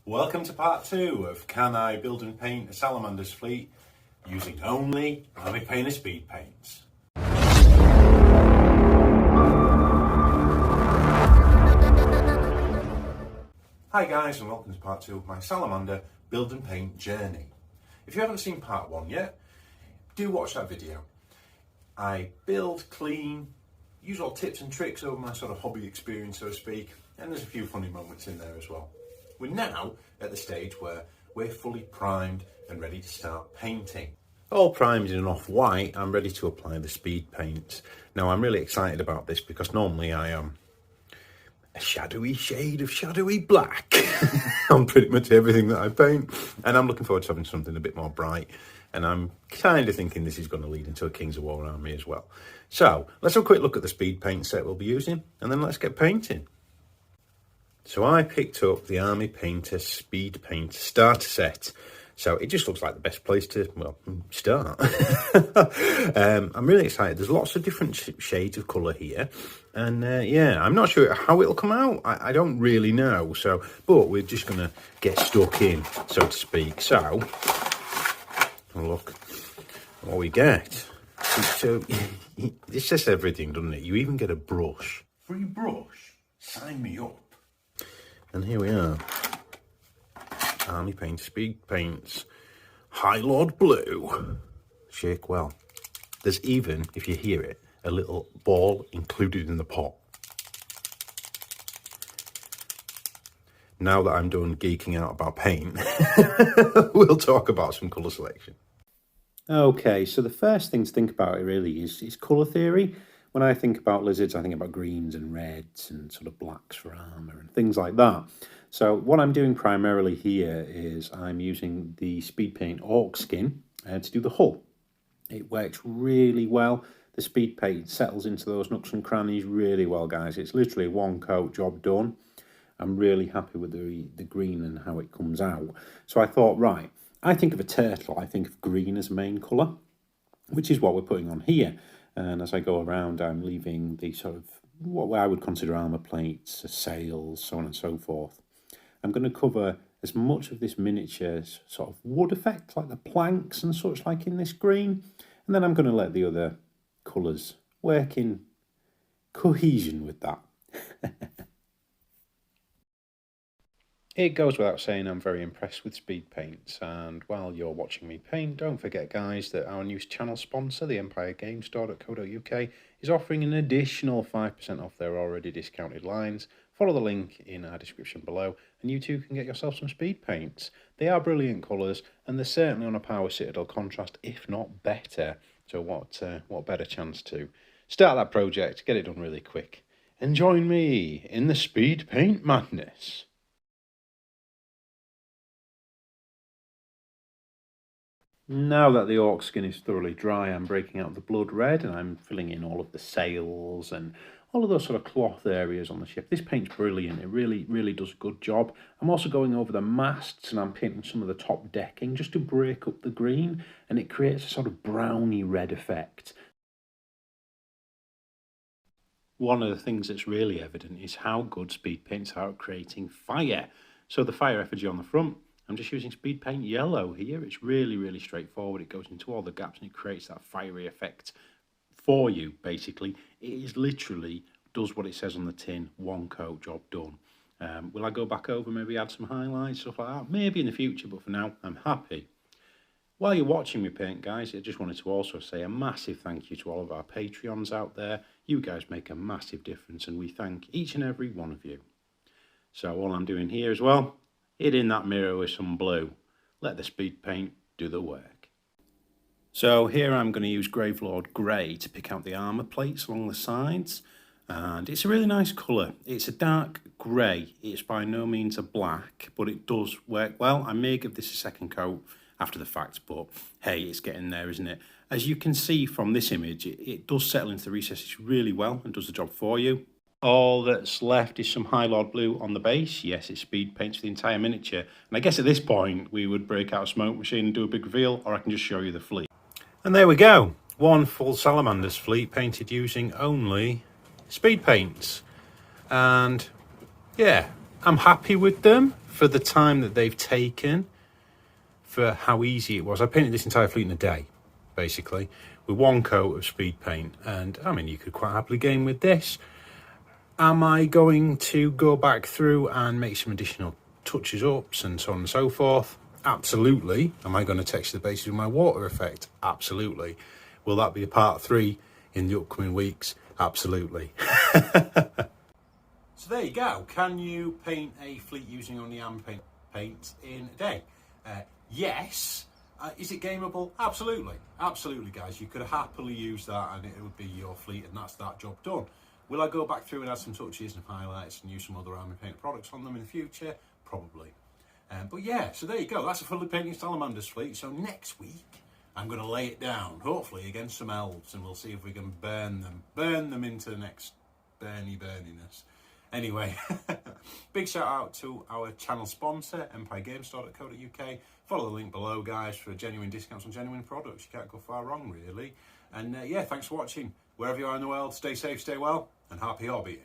Welcome to part 2 of Can I Build and Paint a Salamander's Fleet using only Army Painter speed paints. Hi guys, and welcome to part 2 of my Salamander build and paint journey. If you haven't seen part 1 yet, do watch that video. I build, clean, use all tips and tricks over my sort of hobby experience, so to speak, and there's a few funny moments in there as well. We're now at the stage where we're fully primed and ready to start painting. All primed in off-white, I'm ready to apply the speed paint. Now I'm really excited about this because normally I am a shadowy shade of shadowy black on pretty much everything that I paint, and I'm looking forward to having something a bit more bright, and I'm kind of thinking this is going to lead into a Kings of War army as well. So let's have a quick look at the speed paint set we'll be using, and then let's get painting. So I picked up the Army Painter Speed Paint Starter Set. So it just looks like the best place to, well, start. I'm really excited. There's lots of different shades of colour here. And yeah, I'm not sure how it'll come out. I don't really know. So, but we're just going to get stuck in, so to speak. So, look what we get. So this says everything, doesn't it? You even get a brush. Free brush? Sign me up. And here we are, Army Painter Speed Paints, High Lord Blue. Shake well. There's even, if you hear it, a little ball included in the pot. Now that I'm done geeking out about paint, we'll talk about some colour selection. Okay, so the first thing to think about really is colour theory. When I think about lizards, I think about greens and reds and sort of blacks for armour and things like that. So what I'm doing primarily here is I'm using the speed paint orc skin to do the hull. It works really well. The speed paint settles into those nooks and crannies really well, guys. It's literally one coat job done. I'm really happy with the green and how it comes out. So I thought, right, I think of a turtle, I think of green as a main colour, which is what we're putting on here. And as I go around, I'm leaving the sort of what I would consider armour plates, sails, so on and so forth. I'm going to cover as much of this miniature sort of wood effect, like the planks and such like in this green. And then I'm going to let the other colours work in cohesion with that. It goes without saying I'm very impressed with speed paints, and while you're watching me paint, don't forget guys that our new channel sponsor, the empiregamestore.co.uk, is offering an additional 5% off their already discounted lines. Follow the link in our description below and you too can get yourself some speed paints. They are brilliant colours and they're certainly on a Power Citadel contrast, if not better. So what better chance to start that project, get it done really quick, and join me in the speed paint madness. Now that the orc skin is thoroughly dry, I'm breaking out the blood red and I'm filling in all of the sails and all of those sort of cloth areas on the ship. This paint's brilliant. It really does a good job. I'm also going over the masts and I'm painting some of the top decking just to break up the green, and it creates a sort of browny red effect. One of the things that's really evident is how good speed paints are at creating fire. So the fire effigy on the front, I'm just using speed paint yellow here. It's really straightforward. It goes into all the gaps and it creates that fiery effect for you, basically. It is literally does what it says on the tin, one coat, job done. Will I go back over, maybe add some highlights, stuff like that? Maybe in the future, but for now, I'm happy. While you're watching me paint, guys, I just wanted to also say a massive thank you to all of our Patreons out there. You guys make a massive difference and we thank each and every one of you. So all I'm doing here as well, hit in that mirror with some blue. Let the speed paint do the work. So here I'm going to use Gravelord Grey to pick out the armour plates along the sides. And it's a really nice colour. It's a dark grey. It's by no means a black, but it does work well. I may give this a second coat after the fact, but hey, it's getting there, isn't it? As you can see from this image, it does settle into the recesses really well and does the job for you. All that's left is some High Lord Blue on the base. Yes, it speed paints the entire miniature. And I guess at this point, we would break out a smoke machine and do a big reveal, or I can just show you the fleet. And there we go. One full Salamander's fleet painted using only speed paints. And yeah, I'm happy with them. for the time that they've taken, for how easy it was. I painted this entire fleet in a day, basically, with one coat of speed paint. And I mean, you could quite happily game with this. Am I going to go back through and make some additional touches ups and so on and so forth? Absolutely. Am I going to texture the bases with my water effect? Absolutely. Will that be a part 3 in the upcoming weeks? Absolutely. So there you go. Can you paint a fleet using only Armada paint in a day? Yes. Is it gameable? Absolutely. Absolutely, guys. You could happily use that and it would be your fleet, and that's that job done. Will I go back through and add some touches and highlights and use some other Armada paint products on them in the future? Probably. But yeah, so there you go. That's a fully painted Salamander's fleet. So next week, I'm going to lay it down, hopefully against some elves, and we'll see if we can burn them into the next burniness. Anyway, big shout out to our channel sponsor, empiregamestore.co.uk. Follow the link below, guys, for genuine discounts on genuine products. You can't go far wrong, really. And yeah, thanks for watching. Wherever you are in the world, stay safe, stay well, and happy hobbying.